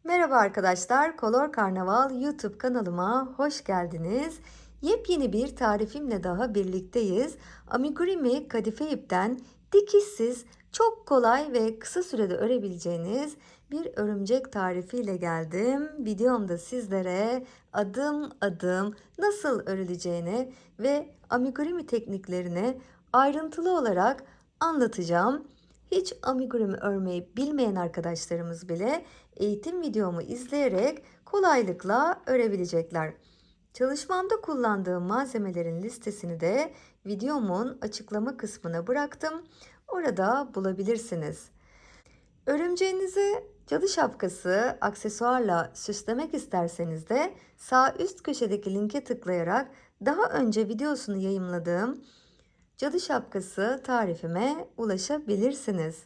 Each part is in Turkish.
Merhaba arkadaşlar, Kolor Karnaval YouTube kanalıma hoş geldiniz. Yepyeni bir tarifimle daha birlikteyiz. Amigurumi kadife ipten dikişsiz, çok kolay ve kısa sürede örebileceğiniz bir örümcek tarifiyle geldim. Videomda sizlere adım adım nasıl örüleceğini ve amigurumi tekniklerini ayrıntılı olarak anlatacağım. Hiç amigurumi örmeyi bilmeyen arkadaşlarımız bile eğitim videomu izleyerek kolaylıkla örebilecekler. Çalışmamda kullandığım malzemelerin listesini de videomun açıklama kısmına bıraktım. Orada bulabilirsiniz. Örümceğinizi cadı şapkası aksesuarla süslemek isterseniz de sağ üst köşedeki linke tıklayarak daha önce videosunu yayımladığım cadı şapkası tarifime ulaşabilirsiniz.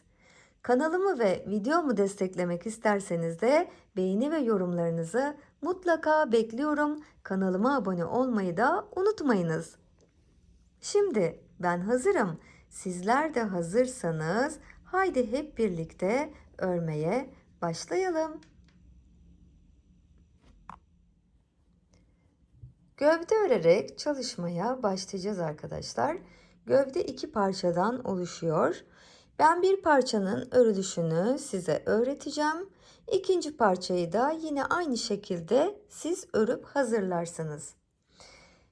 Kanalımı ve videomu desteklemek isterseniz de beğeni ve yorumlarınızı mutlaka bekliyorum. Kanalıma abone olmayı da unutmayınız. Şimdi ben hazırım. Sizler de hazırsanız haydi hep birlikte örmeye başlayalım. Gövde örerek çalışmaya başlayacağız arkadaşlar. Gövde iki parçadan oluşuyor. Ben bir parçanın örülüşünü size öğreteceğim. İkinci parçayı da yine aynı şekilde siz örüp hazırlarsınız.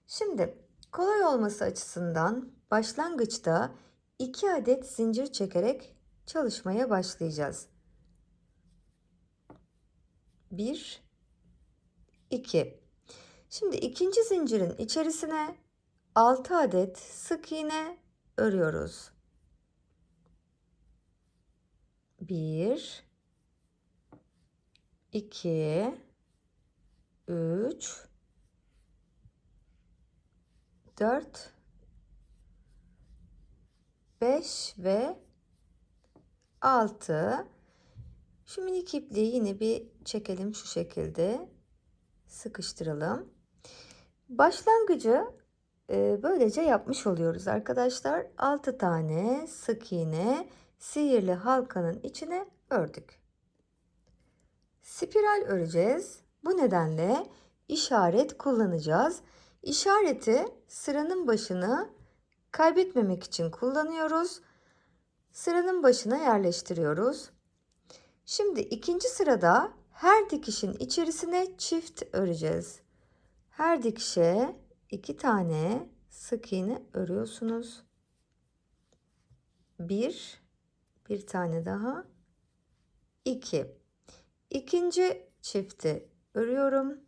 Şimdi kolay olması açısından başlangıçta 2 adet zincir çekerek çalışmaya başlayacağız. 1, 2. Şimdi ikinci zincirin içerisine 6 adet sık iğne örüyoruz. 1, 2, 3, 4, 5 ve 6. Şu minik ipliği yine bir çekelim şu şekilde. Sıkıştıralım. Başlangıcı böylece yapmış oluyoruz arkadaşlar. 6 tane sık iğne sihirli halkanın içine ördük. Spiral öreceğiz. Bu nedenle işaret kullanacağız. İşareti sıranın başını kaybetmemek için kullanıyoruz. Sıranın başına yerleştiriyoruz. Şimdi ikinci sırada her dikişin içerisine çift öreceğiz. Her dikişe 2 tane sık iğne örüyorsunuz. Bir tane daha, 2. İkinci çifti örüyorum.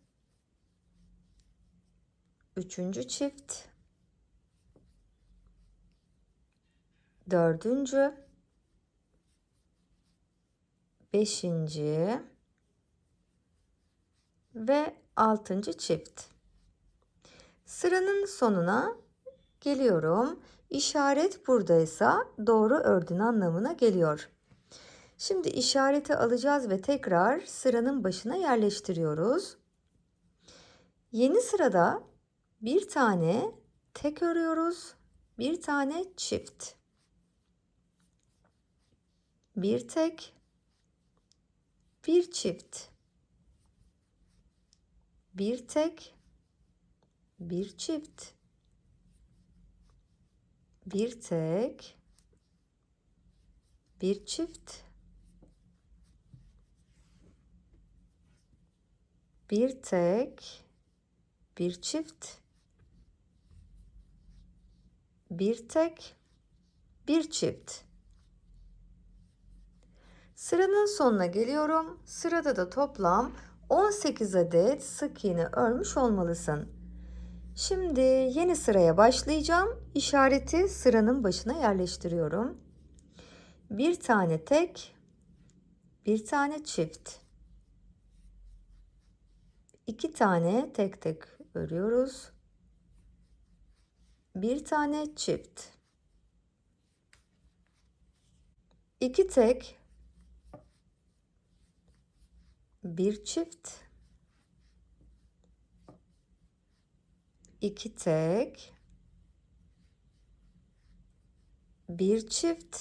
Üçüncü çift, dördüncü, beşinci ve altıncı çift. Sıranın sonuna geliyorum. İşaret buradaysa doğru ördün anlamına geliyor. Şimdi işareti alacağız ve tekrar sıranın başına yerleştiriyoruz. Yeni sırada bir tane tek örüyoruz. Bir tane çift. Bir tek, bir çift. Bir tek, bir çift. Bir tek, bir çift. Bir tek, bir çift. Bir tek, bir çift. Sıranın sonuna geliyorum. Sırada da toplam 18 adet sık iğne örmüş olmalısın. Şimdi yeni sıraya başlayacağım. İşareti sıranın başına yerleştiriyorum. Bir tane tek, bir tane çift. 2 tane tek tek örüyoruz. Bir tane çift. 2 tek, bir çift. 2 tek, bir çift.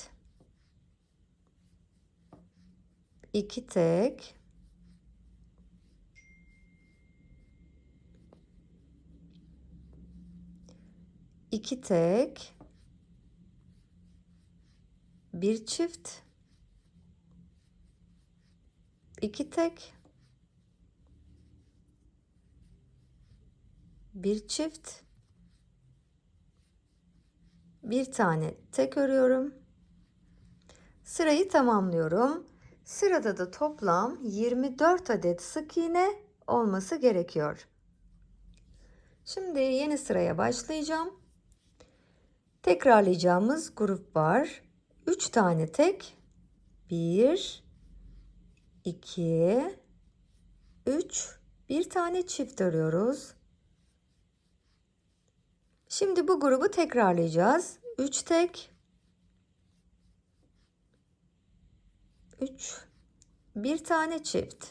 2 tek, 2 tek, 1 çift, 2 tek, 1 çift, bir tane tek örüyorum. Sırayı tamamlıyorum. Sırada da toplam 24 adet sık iğne olması gerekiyor. Şimdi yeni sıraya başlayacağım. Tekrarlayacağımız grup var. 3 tane tek, 1, 2, 3, bir tane çift örüyoruz. Şimdi bu grubu tekrarlayacağız. 3 tek, 3, bir tane çift,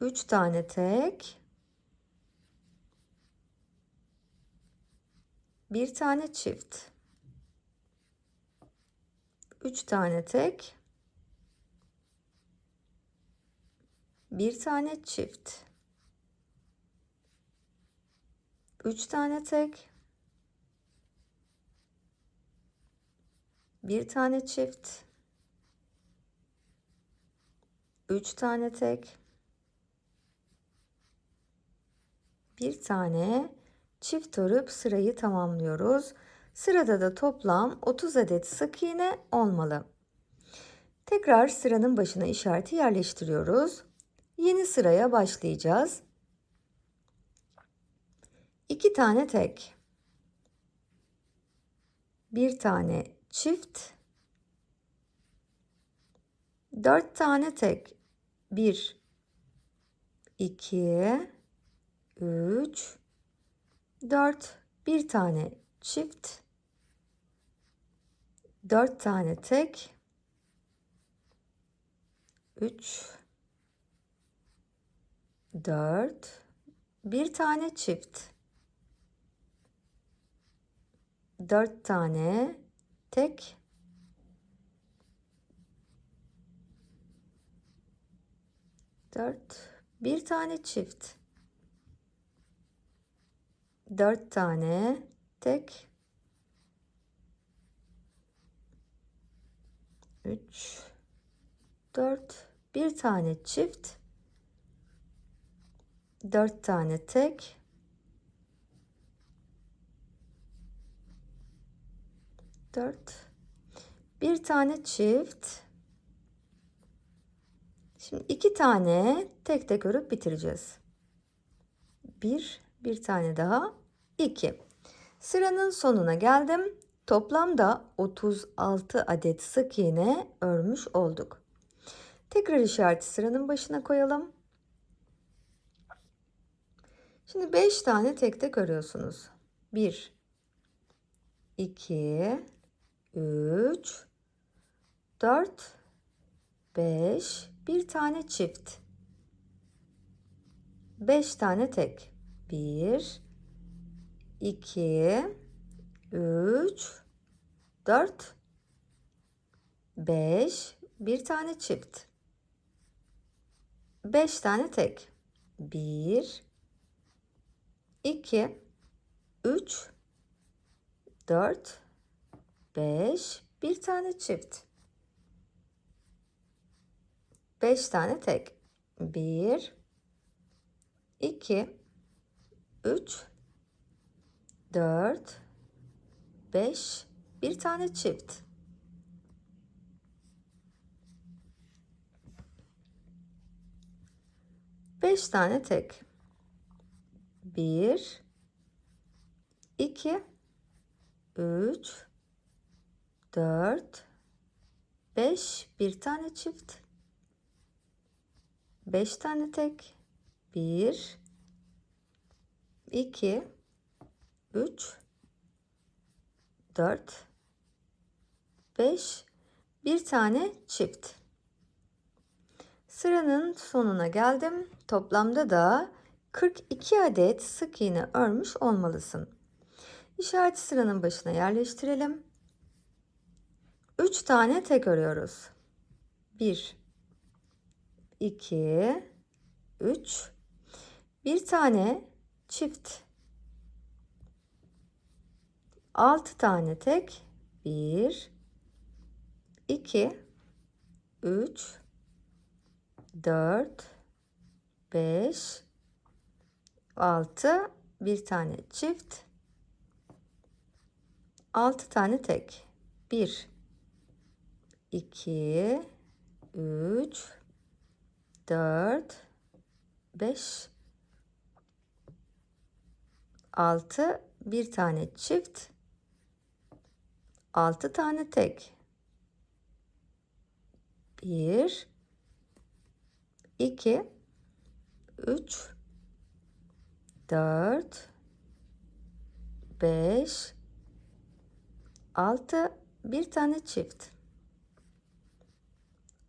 3 tane tek, bir tane çift, 3 tane tek, bir tane çift, 3 tane tek, bir tane çift, 3 tane tek, bir tane çift örüp sırayı tamamlıyoruz. Sırada da toplam 30 adet sık iğne olmalı. Tekrar sıranın başına işareti yerleştiriyoruz. Yeni sıraya başlayacağız. 2 tane tek, bir tane çift, 4 tane tek, 1, 2, 3, 4, bir tane çift, 4 tane tek, 3, 4, bir tane çift, 4 tane tek, 4, bir tane çift, 4 tane tek, 3, 4, bir tane çift, 4 tane tek, 4, bir tane çift. Şimdi 2 tane tek tek örüp bitireceğiz. 1 tane daha, 2. Sıranın sonuna geldim. Toplamda 36 adet sık iğne örmüş olduk. Tekrar işareti sıranın başına koyalım. Şimdi 5 tane tek tek örüyorsunuz. 1, 2, 3, 4, 5, bir tane çift, 5 tane tek, 1, 2, 3, 4, 5, bir tane çift, 5 tane tek, 1, 2, 3, 4, 5, bir tane çift, 5 tane tek, 1, 2, 3, 4, 5, bir tane çift, 5 tane tek, 1, 2, 3, 4, 5, bir tane çift, 5 tane tek, 1, 2, 3, 4, 5, bir tane çift. Sıranın sonuna geldim. Toplamda da 42 adet sık iğne örmüş olmalısın. İşareti sıranın başına yerleştirelim. 3 tane tek örüyoruz. 1, 2, 3, bir tane çift, 6 tane tek. 1, 2, 3, 4, 5, 6, bir tane çift. 6 tane tek. 1, 2, 3, 4, 5, 6, bir tane çift. 6 tane tek. 1, 2, 3, 4, 5, 6, bir tane çift.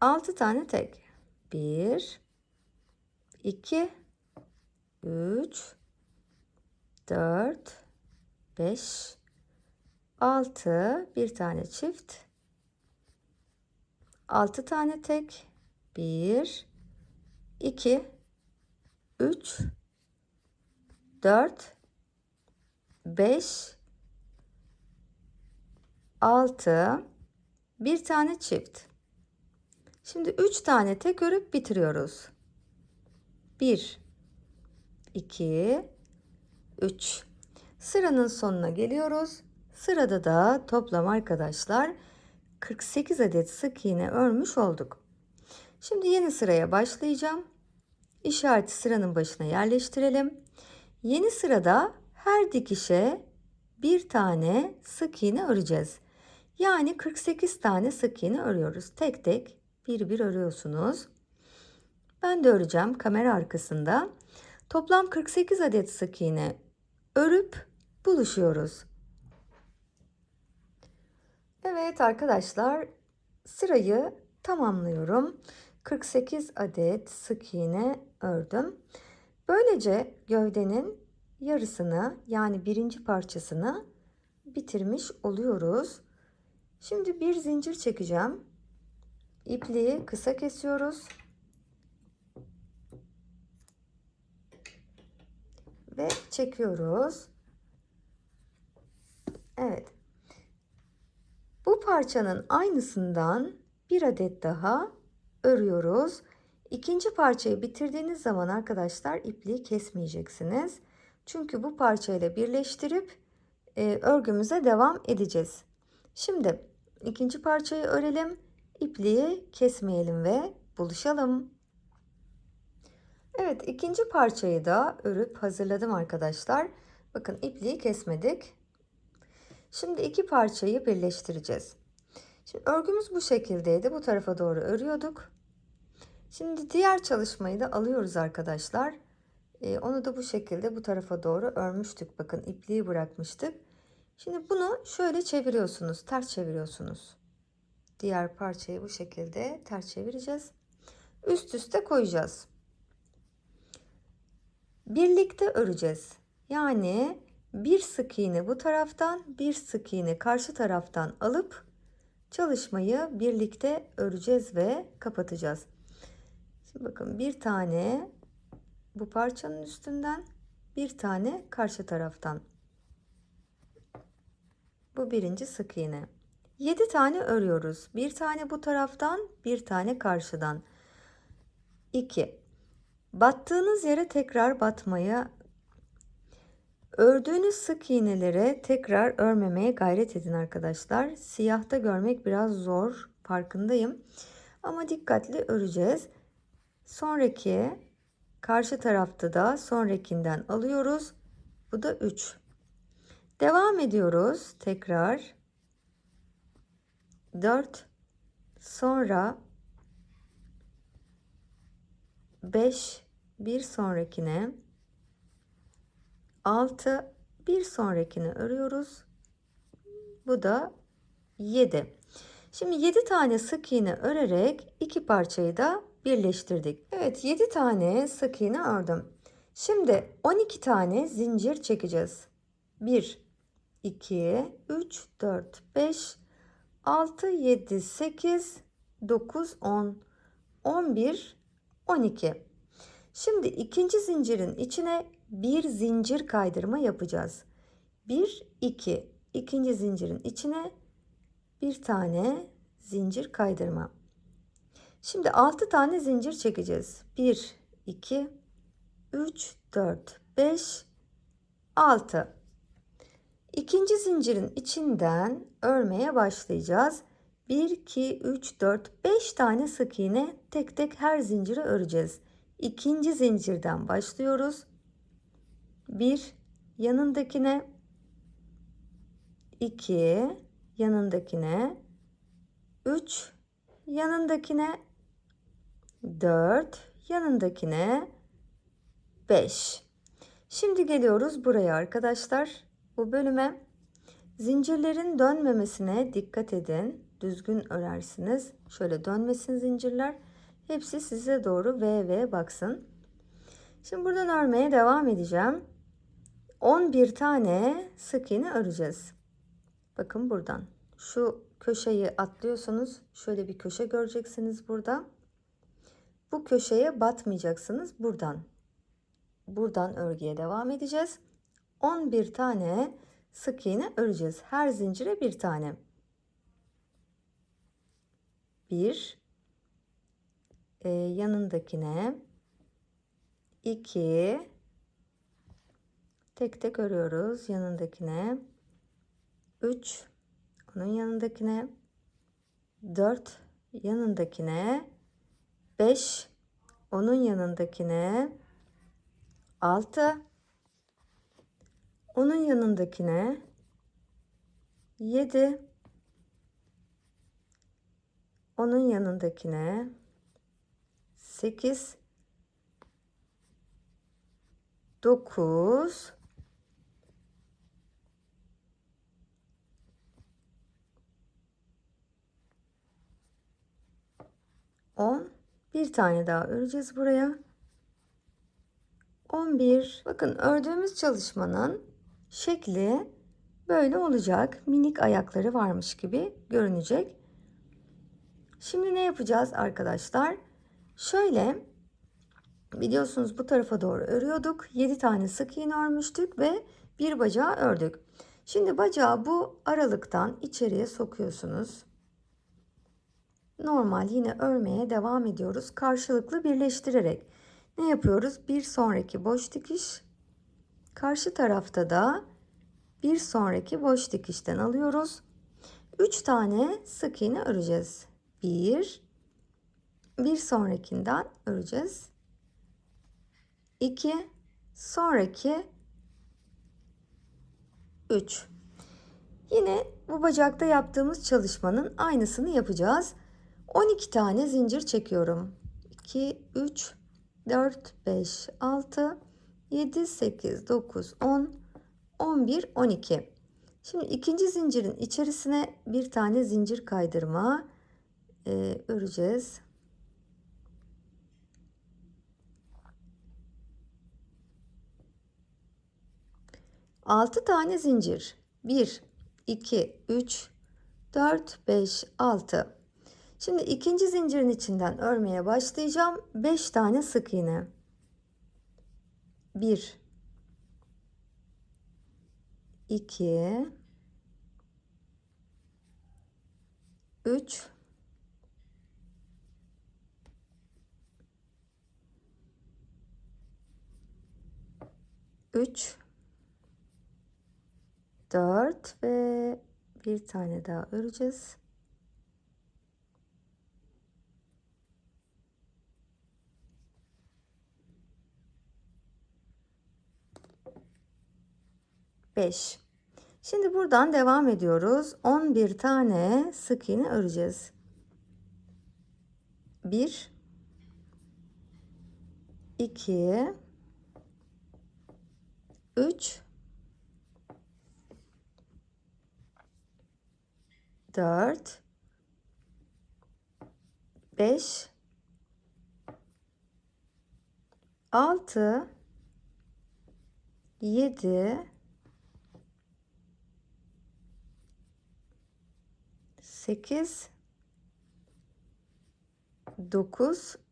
6 tane tek. 1, 2, 3, 4, 5, 6, bir tane çift. 6 tane tek. 1, 2, 3, 4, 5, 6, bir tane çift. Şimdi 3 tane tek örüp bitiriyoruz. 1, 2, 3. Sıranın sonuna geliyoruz. Sırada da toplam arkadaşlar 48 adet sık iğne örmüş olduk. Şimdi yeni sıraya başlayacağım. İşareti sıranın başına yerleştirelim. Yeni sırada her dikişe bir tane sık iğne öreceğiz. Yani 48 tane sık iğne örüyoruz. Tek tek bir örüyorsunuz. Ben de öreceğim kamera arkasında. Toplam 48 adet sık iğne örüp buluşuyoruz. Evet arkadaşlar, sırayı tamamlıyorum. 48 adet sık iğne ördüm. Böylece gövdenin yarısını, yani birinci parçasını bitirmiş oluyoruz. Şimdi bir zincir çekeceğim. İpliği kısa kesiyoruz. Ve çekiyoruz. Evet. Bu parçanın aynısından bir adet daha örüyoruz. İkinci parçayı bitirdiğiniz zaman arkadaşlar ipliği kesmeyeceksiniz. Çünkü bu parçayla birleştirip örgümüze devam edeceğiz. Şimdi ikinci parçayı örelim. İpliği kesmeyelim ve buluşalım. Evet, ikinci parçayı da örüp hazırladım arkadaşlar. Bakın ipliği kesmedik. Şimdi iki parçayı birleştireceğiz. Şimdi örgümüz bu şekildeydi. Bu tarafa doğru örüyorduk. Şimdi diğer çalışmayı da alıyoruz arkadaşlar. Onu da bu şekilde bu tarafa doğru örmüştük. Bakın ipliği bırakmıştık. Şimdi bunu şöyle çeviriyorsunuz. Ters çeviriyorsunuz. Diğer parçayı bu şekilde ters çevireceğiz. Üst üste koyacağız. Birlikte öreceğiz. Yani bir sık iğne bu taraftan, bir sık iğne karşı taraftan alıp çalışmayı birlikte öreceğiz ve kapatacağız. Şimdi bakın, bir tane bu parçanın üstünden, bir tane karşı taraftan. Bu birinci sık iğne. 7 tane örüyoruz. Bir tane bu taraftan, bir tane karşıdan. 2. Battığınız yere tekrar batmaya, ördüğünüz sık iğnelere tekrar örmemeye gayret edin arkadaşlar. Siyahta görmek biraz zor, farkındayım. Ama dikkatli öreceğiz. Sonraki karşı tarafta da sonrakinden alıyoruz. Bu da 3. Devam ediyoruz. Tekrar 4, sonra 5, bir sonrakine 6, bir sonrakini örüyoruz. Bu da 7. Şimdi 7 tane sık iğne örerek iki parçayı da birleştirdik. Evet, 7 tane sık iğne ördüm. Şimdi 12 tane zincir çekeceğiz. 1, 2, 3, 4, 5, 6, 7, 8, 9, 10, 11, 12. Şimdi ikinci zincirin içine bir zincir kaydırma yapacağız. 1, 2, ikinci zincirin içine bir tane zincir kaydırma. Şimdi 6 tane zincir çekeceğiz. 1, 2, 3, 4, 5, 6. İkinci zincirin içinden örmeye başlayacağız. 1, 2, 3, 4, 5 tane sık iğne tek tek her zinciri öreceğiz. İkinci zincirden başlıyoruz. 1 yanındakine, 2 yanındakine, 3 yanındakine, 4 yanındakine, 5. Şimdi geliyoruz buraya arkadaşlar. Bu bölüme zincirlerin dönmemesine dikkat edin. Düzgün örersiniz. Şöyle dönmesin zincirler. Hepsi size doğru V baksın. Şimdi buradan örmeye devam edeceğim. 11 tane sık iğne öreceğiz. Bakın buradan. Şu köşeyi atlıyorsunuz. Şöyle bir köşe göreceksiniz burada. Bu köşeye batmayacaksınız buradan. Buradan örgüye devam edeceğiz. 11 tane sık iğne öreceğiz. Her zincire bir tane. 1 yanındakine, 2 tek tek örüyoruz yanındakine, 3 onun yanındakine, 4 yanındakine, 5 onun yanındakine, 6 onun yanındakine, 7 onun yanındakine, 8 9 10. Bir tane daha öreceğiz buraya. 11. Bakın ördüğümüz çalışmanın şekli böyle olacak. Minik ayakları varmış gibi görünecek. Şimdi ne yapacağız arkadaşlar? Şöyle biliyorsunuz bu tarafa doğru örüyorduk. 7 tane sık iğne örmüştük ve bir bacağı ördük. Şimdi bacağı bu aralıktan içeriye sokuyorsunuz. Normal yine örmeye devam ediyoruz. Karşılıklı birleştirerek. Ne yapıyoruz? Bir sonraki boş dikiş. Karşı tarafta da bir sonraki boş dikişten alıyoruz. 3 tane sık iğne öreceğiz. Bir sonrakinden öreceğiz. 2 sonraki, 3. Yine bu bacakta yaptığımız çalışmanın aynısını yapacağız. 12 tane zincir çekiyorum. 2, 3, 4, 5, 6, 7, 8, 9, 10, 11, 12. Şimdi ikinci zincirin içerisine bir tane zincir kaydırma öreceğiz. Altı tane zincir. 1, 2, 3, 4, 5, 6. Şimdi ikinci zincirin içinden örmeye başlayacağım. 5 tane sık iğne. 1, 2, 3, 4 ve bir tane daha öreceğiz. Beş. Şimdi buradan devam ediyoruz. 11 tane sık iğne öreceğiz. 1, 2, 3, 4, 5, 6, 7, 8, 9, 10.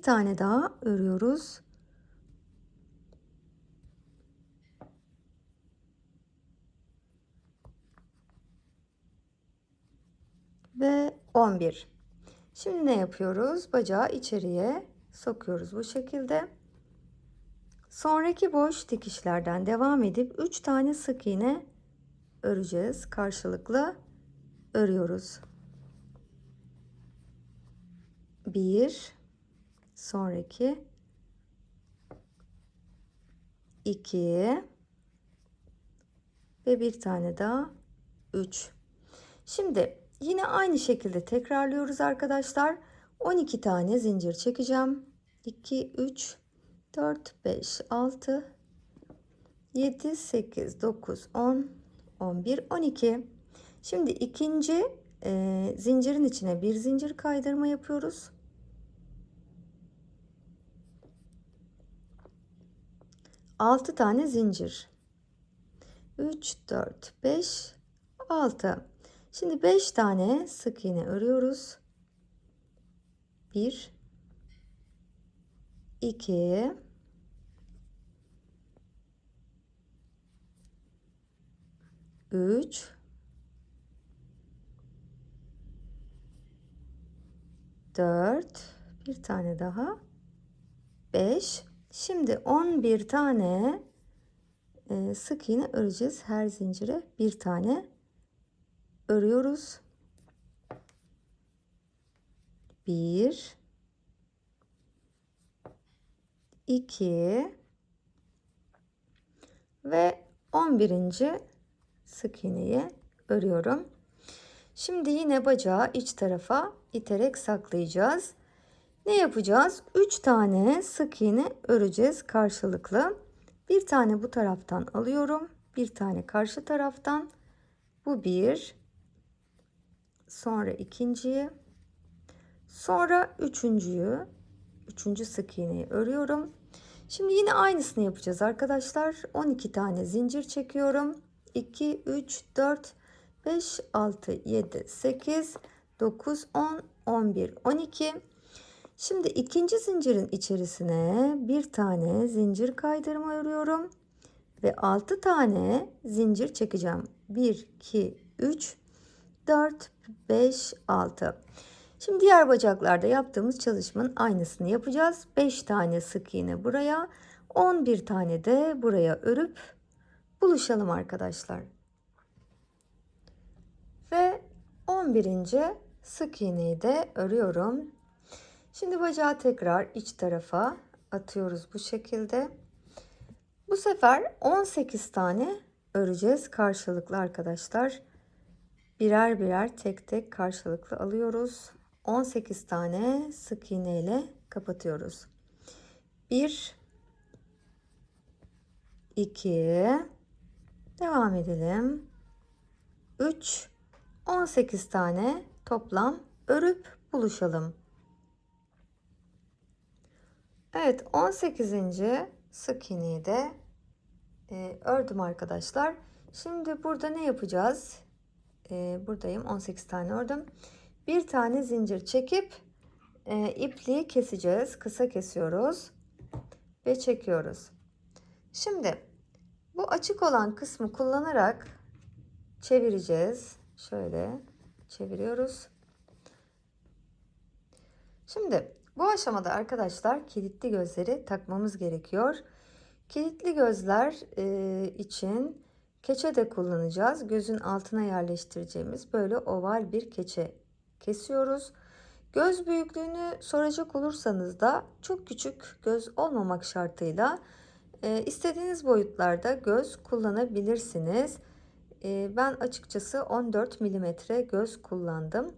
tane daha örüyoruz. Ve 11. Şimdi ne yapıyoruz? Bacağı içeriye sokuyoruz bu şekilde. Sonraki boş dikişlerden devam edip 3 tane sık iğne öreceğiz. Karşılıklı örüyoruz. 1, sonraki 2 ve bir tane daha 3. Şimdi yine aynı şekilde tekrarlıyoruz arkadaşlar. 12 tane zincir çekeceğim. 2, 3, 4, 5, 6, 7, 8, 9, 10, 11, 12. Şimdi ikinci zincirin içine bir zincir kaydırma yapıyoruz. 6 tane zincir. 3, 4, 5, 6. Şimdi 5 tane sık iğne örüyoruz. 1, 2, 3, 4, bir tane daha 5. Şimdi 11 tane sık iğne öreceğiz. Her zincire bir tane örüyoruz. 1, 2 ve 11. sık iğneyi örüyorum. Şimdi yine bacağı iç tarafa iterek saklayacağız. Ne yapacağız? 3 tane sık iğne öreceğiz karşılıklı. Bir tane bu taraftan alıyorum. Bir tane karşı taraftan. Bu bir. Sonra ikinciyi. Sonra üçüncüyü. Üçüncü sık iğneyi örüyorum. Şimdi yine aynısını yapacağız arkadaşlar. 12 tane zincir çekiyorum. 2, 3, 4, 5, 6, 7, 8, 9, 10, 11, 12. Şimdi ikinci zincirin içerisine bir tane zincir kaydırma örüyorum. Ve 6 tane zincir çekeceğim. 1, 2, 3, 4, 5, 6. Şimdi diğer bacaklarda yaptığımız çalışmanın aynısını yapacağız. 5 tane sık iğne buraya, 11 tane de buraya örüp buluşalım arkadaşlar. Ve 11. sık iğneyi de örüyorum. Şimdi bacağı tekrar iç tarafa atıyoruz bu şekilde. Bu sefer 18 tane öreceğiz karşılıklı arkadaşlar. Birer birer tek tek karşılıklı alıyoruz. 18 tane sık iğne ile kapatıyoruz. 1, 2, devam edelim. 3, 18 tane toplam örüp buluşalım. Evet, 18. sık iğneyi de ördüm arkadaşlar. Şimdi burada ne yapacağız? Buradayım, 18 tane ördüm. Bir tane zincir çekip ipliği keseceğiz. Kısa kesiyoruz ve çekiyoruz. Şimdi bu açık olan kısmı kullanarak çevireceğiz. Şöyle çeviriyoruz. Şimdi bu aşamada arkadaşlar kilitli gözleri takmamız gerekiyor. Kilitli gözler için keçe de kullanacağız. Gözün altına yerleştireceğimiz böyle oval bir keçe kesiyoruz. Göz büyüklüğünü soracak olursanız da çok küçük göz olmamak şartıyla istediğiniz boyutlarda göz kullanabilirsiniz. Ben açıkçası 14 milimetre göz kullandım.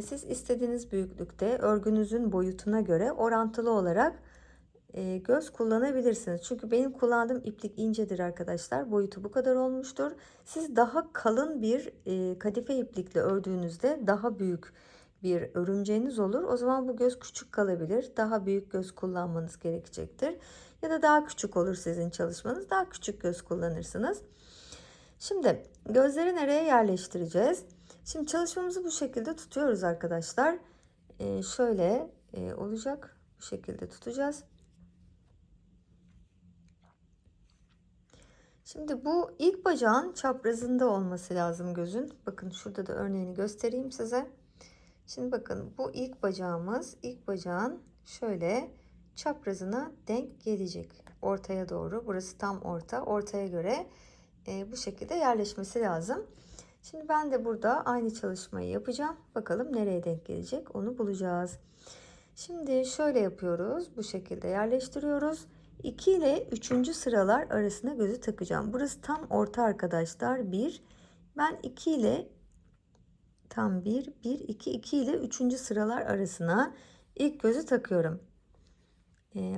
Siz istediğiniz büyüklükte örgünüzün boyutuna göre orantılı olarak göz kullanabilirsiniz. Çünkü benim kullandığım iplik incedir arkadaşlar. Boyutu bu kadar olmuştur. Siz daha kalın bir kadife iplikle ördüğünüzde daha büyük bir örümceğiniz olur. O zaman bu göz küçük kalabilir. Daha büyük göz kullanmanız gerekecektir. Ya da daha küçük olur sizin çalışmanız. Daha küçük göz kullanırsınız. Şimdi gözleri nereye yerleştireceğiz? Şimdi çalışmamızı bu şekilde tutuyoruz arkadaşlar. Şöyle olacak. Bu şekilde tutacağız. Şimdi bu ilk bacağın çaprazında olması lazım gözün. Bakın şurada da örneğini göstereyim size. Şimdi bakın bu ilk bacağımız, ilk bacağın şöyle çaprazına denk gelecek. Ortaya doğru. Burası tam orta. Ortaya göre bu şekilde yerleşmesi lazım. Şimdi ben de burada aynı çalışmayı yapacağım. Bakalım nereye denk gelecek onu bulacağız. Şimdi şöyle yapıyoruz. Bu şekilde yerleştiriyoruz. 2 ile 3. sıralar arasına gözü takacağım. Burası tam orta arkadaşlar. 1. Ben 2 ile tam 1, 1, 2, 2 ile 3. sıralar arasına ilk gözü takıyorum.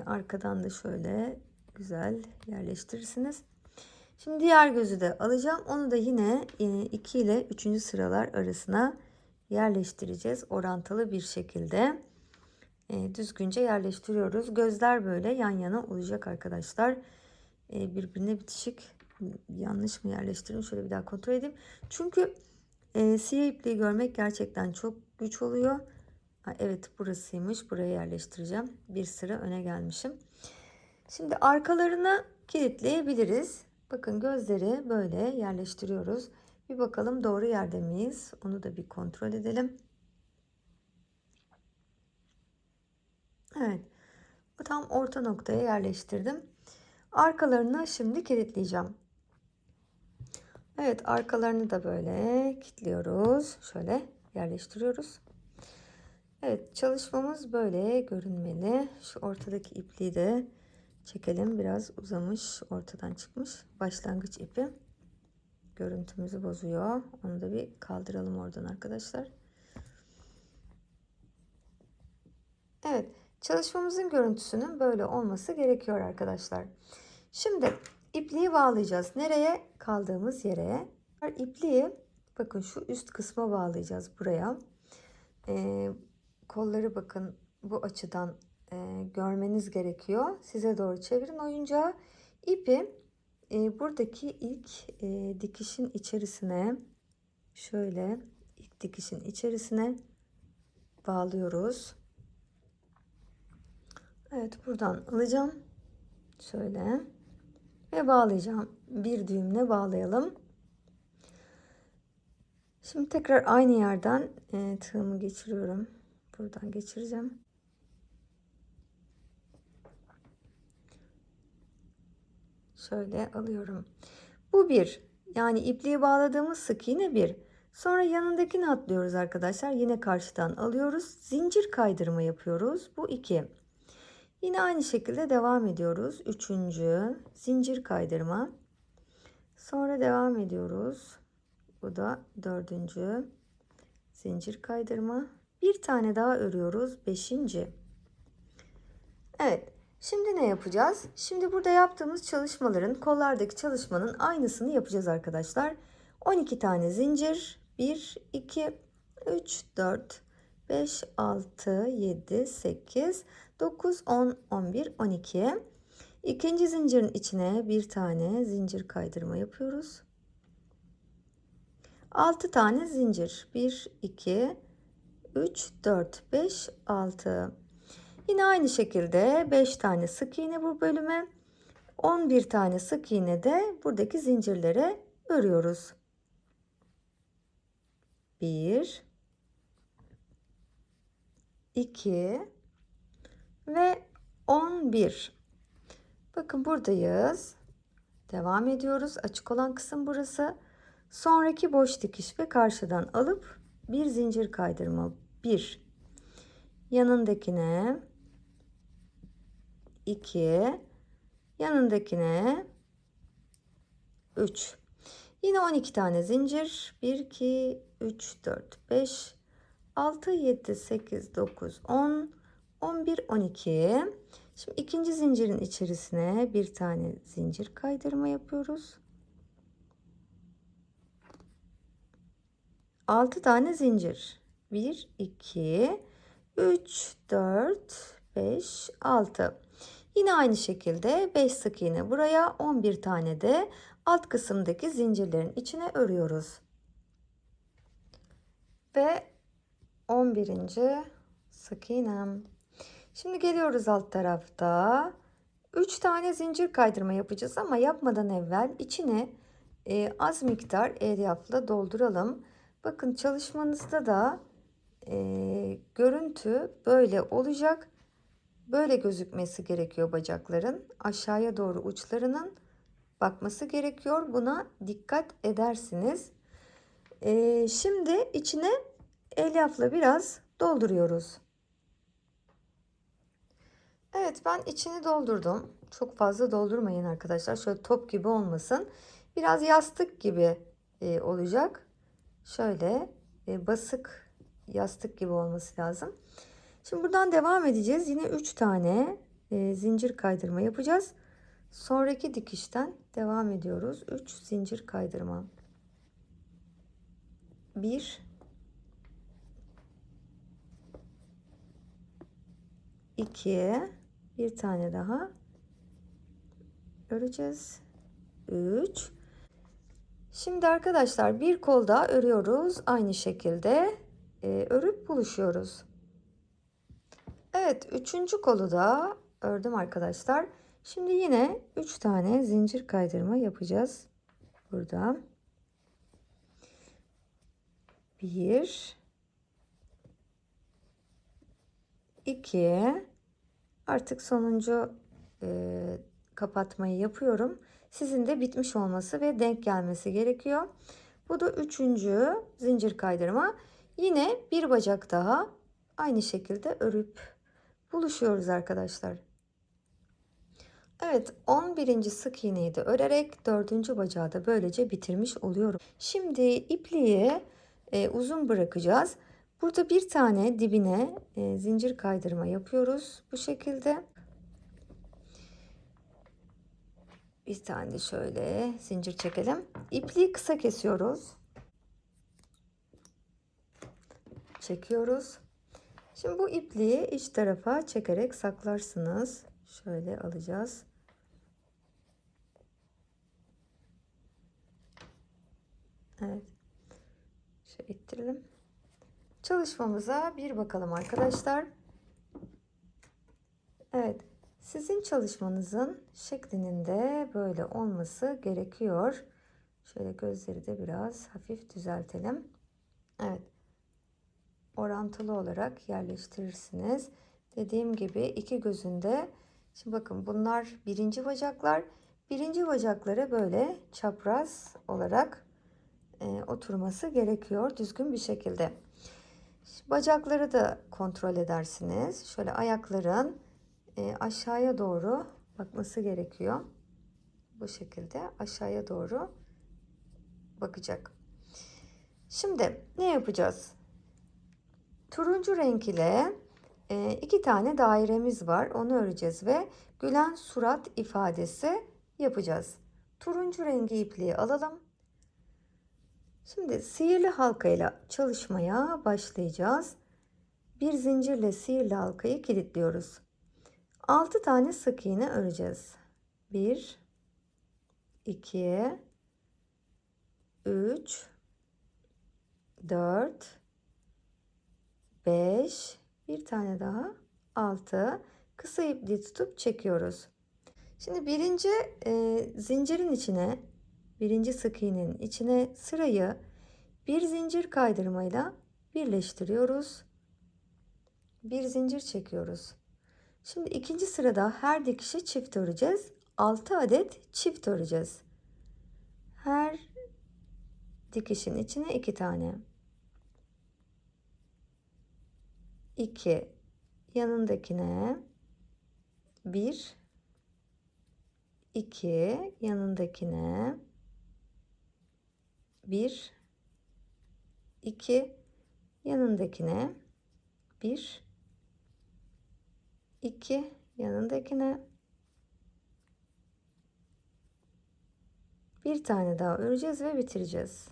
Arkadan da şöyle güzel yerleştirirsiniz. Şimdi diğer gözü de alacağım. Onu da yine 2 ile 3. sıralar arasına yerleştireceğiz. Orantılı bir şekilde düzgünce yerleştiriyoruz. Gözler böyle yan yana olacak arkadaşlar. Birbirine bitişik. Yanlış mı yerleştirdim? Şöyle bir daha kontrol edeyim. Çünkü siyah ipliği görmek gerçekten çok güç oluyor. Evet, burasıymış. Buraya yerleştireceğim. Bir sıra öne gelmişim. Şimdi arkalarına kilitleyebiliriz. Bakın gözleri böyle yerleştiriyoruz. Bir bakalım doğru yerde miyiz? Onu da bir kontrol edelim. Evet. Bu tam orta noktaya yerleştirdim. Arkalarını şimdi kilitleyeceğim. Evet, arkalarını da böyle kilitliyoruz. Şöyle yerleştiriyoruz. Evet, çalışmamız böyle görünmeli. Şu ortadaki ipliği de çekelim. Biraz uzamış, ortadan çıkmış. Başlangıç ipi görüntümüzü bozuyor. Onu da bir kaldıralım oradan arkadaşlar. Evet, çalışmamızın görüntüsünün böyle olması gerekiyor arkadaşlar. Şimdi ipliği bağlayacağız. Nereye? Kaldığımız yere. İpliği bakın şu üst kısma bağlayacağız, buraya. Kolları bakın bu açıdan görmeniz gerekiyor. Size doğru çevirin oyuncağı. İpi buradaki ilk dikişin içerisine, şöyle ilk dikişin içerisine bağlıyoruz. Evet, buradan alacağım. Şöyle ve bağlayacağım. Bir düğümle bağlayalım. Şimdi tekrar aynı yerden tığımı geçiriyorum. Buradan geçireceğim. Şöyle alıyorum. Bu bir. Yani ipliği bağladığımız sık iğne bir. Sonra yanındakini atlıyoruz arkadaşlar. Yine karşıdan alıyoruz. Zincir kaydırma yapıyoruz. Bu 2. Yine aynı şekilde devam ediyoruz. 3. zincir kaydırma. Sonra devam ediyoruz. Bu da 4. zincir kaydırma. Bir tane daha örüyoruz. 5. Evet. Şimdi ne yapacağız? Şimdi burada yaptığımız çalışmaların, kollardaki çalışmanın aynısını yapacağız arkadaşlar. 12 tane zincir. 1, 2, 3, 4, 5, 6, 7, 8, 9, 10, 11, 12. İkinci zincirin içine bir tane zincir kaydırma yapıyoruz. 6 tane zincir. 1, 2, 3, 4, 5, 6. Yine aynı şekilde 5 tane sık iğne bu bölüme. 11 tane sık iğne de buradaki zincirlere örüyoruz. 1, 2 ve 11. Bakın buradayız. Devam ediyoruz. Açık olan kısım burası. Sonraki boş dikiş ve karşıdan alıp bir zincir kaydırma. 1. Yanındakine 2. Yanındakine 3. Yine 12 tane zincir. 1, 2, 3, 4, 5, 6, 7, 8, 9, 10, 11, 12. Şimdi ikinci zincirin içerisine bir tane zincir kaydırma yapıyoruz. 6 tane zincir. 1, 2, 3, 4, 5, 6. Yine aynı şekilde 5 sık iğne buraya, 11 tane de alt kısımdaki zincirlerin içine örüyoruz. Ve 11. sık iğnem. Şimdi geliyoruz alt tarafta. 3 tane zincir kaydırma yapacağız ama yapmadan evvel içine az miktar elyafla dolduralım. Bakın çalışmanızda da görüntü böyle olacak. Böyle gözükmesi gerekiyor bacakların. Aşağıya doğru uçlarının bakması gerekiyor. Buna dikkat edersiniz. Şimdi içine elyafla biraz dolduruyoruz. Evet, ben içini doldurdum. Çok fazla doldurmayın arkadaşlar. Şöyle top gibi olmasın. Biraz yastık gibi olacak. Şöyle basık yastık gibi olması lazım. Şimdi buradan devam edeceğiz. Yine 3 tane zincir kaydırma yapacağız. Sonraki dikişten devam ediyoruz. 3 zincir kaydırma. 1 2 bir tane daha öreceğiz. 3. Şimdi arkadaşlar bir kol daha örüyoruz. Aynı şekilde örüp buluşuyoruz. Evet, üçüncü kolu da ördüm arkadaşlar. Şimdi yine 3 tane zincir kaydırma yapacağız. Burada 1 2 artık sonuncu kapatmayı yapıyorum. Sizin de bitmiş olması ve denk gelmesi gerekiyor. Bu da üçüncü zincir kaydırma. Yine bir bacak daha aynı şekilde örüp buluşuyoruz arkadaşlar. Evet, 11. sık iğneyi de örerek 4. bacağı da böylece bitirmiş oluyorum. Şimdi ipliği uzun bırakacağız. Burada bir tane dibine zincir kaydırma yapıyoruz bu şekilde. Bir tane de şöyle zincir çekelim. İpliği kısa kesiyoruz. Çekiyoruz. Şimdi bu ipliği iç tarafa çekerek saklarsınız. Şöyle alacağız. Evet. Şöyle ittirelim. Çalışmamıza bir bakalım arkadaşlar. Evet. Sizin çalışmanızın şeklinin de böyle olması gerekiyor. Şöyle gözleri de biraz hafif düzeltelim. Evet. Orantılı olarak yerleştirirsiniz. Dediğim gibi iki gözünde. Şimdi bakın bunlar birinci bacaklar. Birinci bacaklara böyle çapraz olarak oturması gerekiyor düzgün bir şekilde. Bacakları da kontrol edersiniz. Şöyle ayakların aşağıya doğru bakması gerekiyor. Bu şekilde aşağıya doğru bakacak. Şimdi ne yapacağız? Turuncu renk ile 2 tane dairemiz var. Onu öreceğiz ve gülen surat ifadesi yapacağız. Turuncu rengi ipliği alalım. Şimdi sihirli halka ile çalışmaya başlayacağız. Bir zincirle sihirli halkayı kilitliyoruz. 6 tane sık iğne öreceğiz. 1 2 3 4 5 bir tane daha 6 kısa ipliği tutup çekiyoruz. Şimdi birinci zincirin içine, birinci sık iğnenin içine sırayı bir zincir kaydırmayla birleştiriyoruz. Bir zincir çekiyoruz. Şimdi ikinci sırada her dikişe çift öreceğiz. 6 adet çift öreceğiz. Her dikişin içine 2 tane. 2 yanındakine 1 2 yanındakine 1 2 yanındakine 1 2 yanındakine bir tane daha öreceğiz ve bitireceğiz.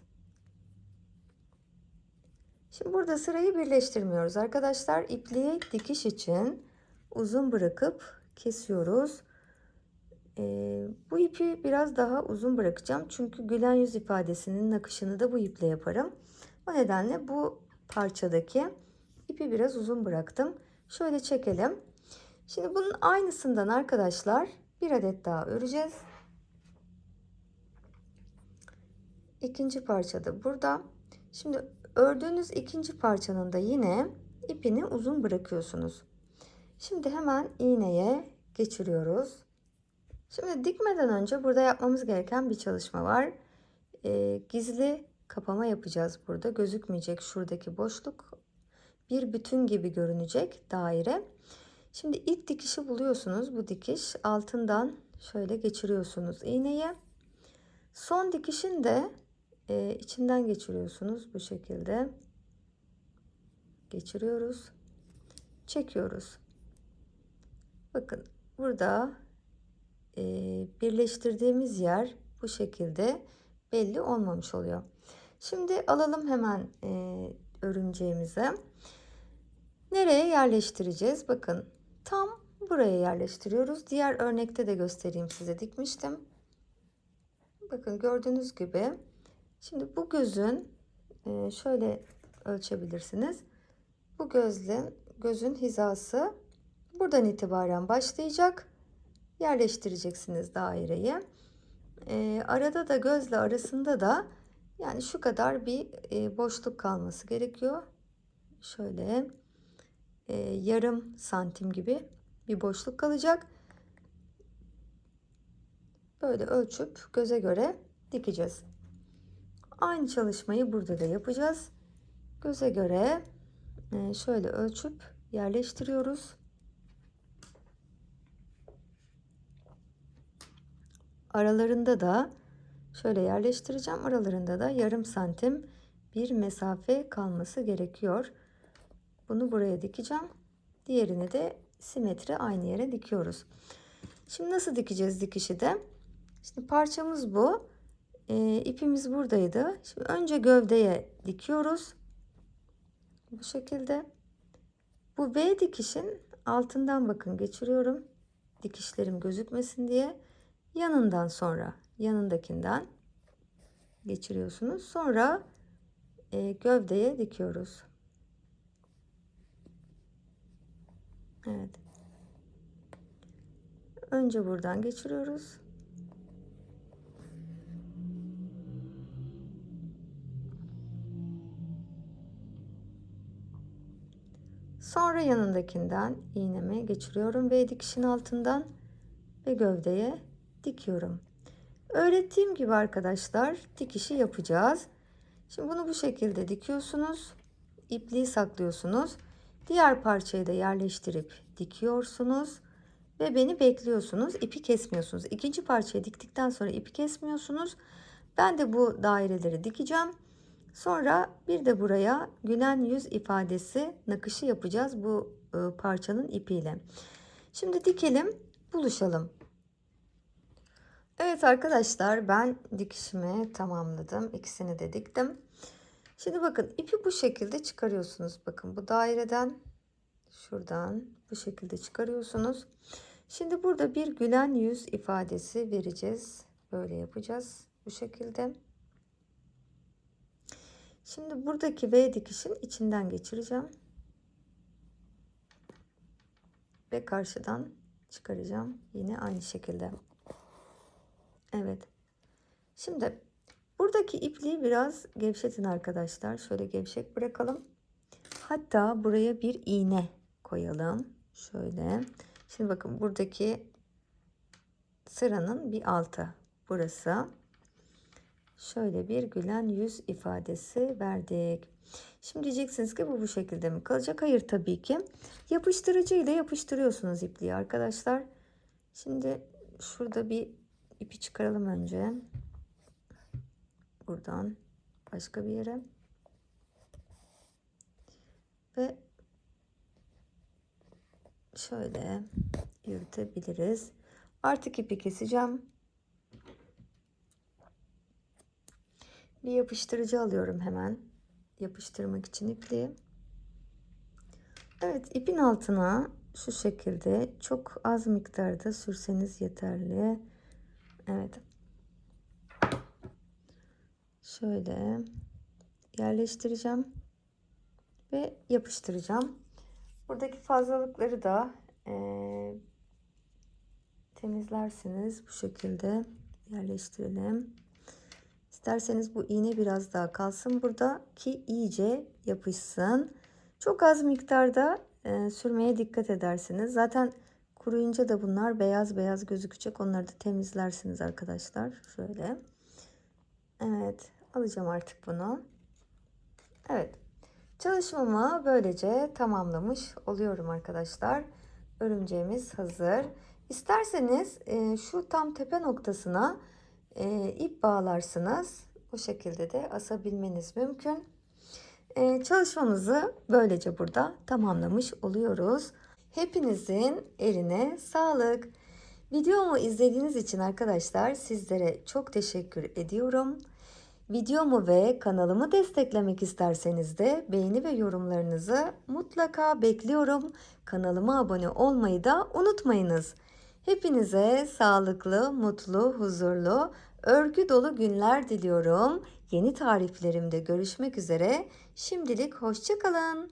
Şimdi burada sırayı birleştirmiyoruz arkadaşlar. İpliği dikiş için uzun bırakıp kesiyoruz. Bu ipi biraz daha uzun bırakacağım. Çünkü gülen yüz ifadesinin nakışını da bu iple yaparım. O nedenle bu parçadaki ipi biraz uzun bıraktım. Şöyle çekelim. Şimdi bunun aynısından arkadaşlar bir adet daha öreceğiz. İkinci parça da burada. Şimdi ördüğünüz ikinci parçanın da yine ipini uzun bırakıyorsunuz. Şimdi hemen iğneye geçiriyoruz. Şimdi dikmeden önce burada yapmamız gereken bir çalışma var. Gizli kapama yapacağız burada. Gözükmeyecek şuradaki boşluk. Bir bütün gibi görünecek daire. Şimdi ilk dikişi buluyorsunuz. Bu dikiş altından şöyle geçiriyorsunuz iğneyi. Son dikişin de içinden geçiriyorsunuz. Bu şekilde geçiriyoruz. Çekiyoruz. Bakın burada birleştirdiğimiz yer bu şekilde belli olmamış oluyor. Şimdi alalım hemen örümceğimize. Nereye yerleştireceğiz? Bakın tam buraya yerleştiriyoruz. Diğer örnekte de göstereyim size, dikmiştim. Bakın gördüğünüz gibi. Şimdi bu gözün şöyle ölçebilirsiniz. Bu gözün hizası buradan itibaren başlayacak. Yerleştireceksiniz daireyi. Arada da gözle arasında da yani şu kadar bir boşluk kalması gerekiyor. Şöyle yarım santim gibi bir boşluk kalacak. Böyle ölçüp göze göre dikeceğiz. Aynı çalışmayı burada da yapacağız. Göze göre şöyle ölçüp yerleştiriyoruz. Aralarında da şöyle yerleştireceğim. Aralarında da yarım santim bir mesafe kalması gerekiyor. Bunu buraya dikeceğim. Diğerini de simetri aynı yere dikiyoruz. Şimdi nasıl dikeceğiz dikişi de? Şimdi parçamız bu. İpimiz buradaydı. Şimdi önce gövdeye dikiyoruz. Bu şekilde. Bu V dikişin altından bakın geçiriyorum. Dikişlerim gözükmesin diye. Yanından sonra yanındakinden geçiriyorsunuz. Sonra gövdeye dikiyoruz. Evet. Önce buradan geçiriyoruz. Sonra yanındakinden iğneme geçiriyorum ve dikişin altından ve gövdeye dikiyorum. Öğrettiğim gibi arkadaşlar dikişi yapacağız. Şimdi bunu bu şekilde dikiyorsunuz. İpliği saklıyorsunuz. Diğer parçayı da yerleştirip dikiyorsunuz. Ve beni bekliyorsunuz. İpi kesmiyorsunuz. İkinci parçayı diktikten sonra ipi kesmiyorsunuz. Ben de bu daireleri dikeceğim. Sonra bir de buraya gülen yüz ifadesi nakışı yapacağız bu parçanın ipiyle. Şimdi dikelim, buluşalım. Evet arkadaşlar, ben dikişimi tamamladım. İkisini de diktim. Şimdi bakın ipi bu şekilde çıkarıyorsunuz. Bakın bu daireden şuradan bu şekilde çıkarıyorsunuz. Şimdi burada bir gülen yüz ifadesi vereceğiz. Böyle yapacağız bu şekilde. Şimdi buradaki V dikişin içinden geçireceğim. Ve karşıdan çıkaracağım. Yine aynı şekilde. Evet. Şimdi buradaki ipliği biraz gevşetin arkadaşlar. Şöyle gevşek bırakalım. Hatta buraya bir iğne koyalım. Şöyle. Şimdi bakın buradaki sıranın bir altı. Burası. Şöyle bir gülen yüz ifadesi verdik. Şimdi diyeceksiniz ki bu şekilde mi kalacak? Hayır tabii ki. Yapıştırıcı ile yapıştırıyorsunuz ipliği arkadaşlar. Şimdi şurada bir ipi çıkaralım önce. Buradan başka bir yere. Ve şöyle yürütebiliriz. Artık ipi keseceğim. Bir yapıştırıcı alıyorum hemen. Yapıştırmak için ipliği. Evet, ipin altına şu şekilde çok az miktarda sürseniz yeterli. Evet. Şöyle yerleştireceğim ve yapıştıracağım. Buradaki fazlalıkları da temizlersiniz. Bu şekilde yerleştirelim. İsterseniz bu iğne biraz daha kalsın burada ki iyice yapışsın. Çok az miktarda sürmeye dikkat edersiniz. Zaten kuruyunca da bunlar beyaz beyaz gözükecek. Onları da temizlersiniz arkadaşlar. Şöyle. Evet, alacağım artık bunu. Evet. Çalışmamı böylece tamamlamış oluyorum arkadaşlar. Örümceğimiz hazır. İsterseniz şu tam tepe noktasına ip bağlarsınız. Bu şekilde de asabilmeniz mümkün. Çalışmamızı böylece burada tamamlamış oluyoruz. Hepinizin eline sağlık. Videomu izlediğiniz için arkadaşlar sizlere çok teşekkür ediyorum. Videomu ve kanalımı desteklemek isterseniz de beğeni ve yorumlarınızı mutlaka bekliyorum. Kanalıma abone olmayı da unutmayınız. Hepinize sağlıklı, mutlu, huzurlu, örgü dolu günler diliyorum. Yeni tariflerimde görüşmek üzere. Şimdilik hoşça kalın.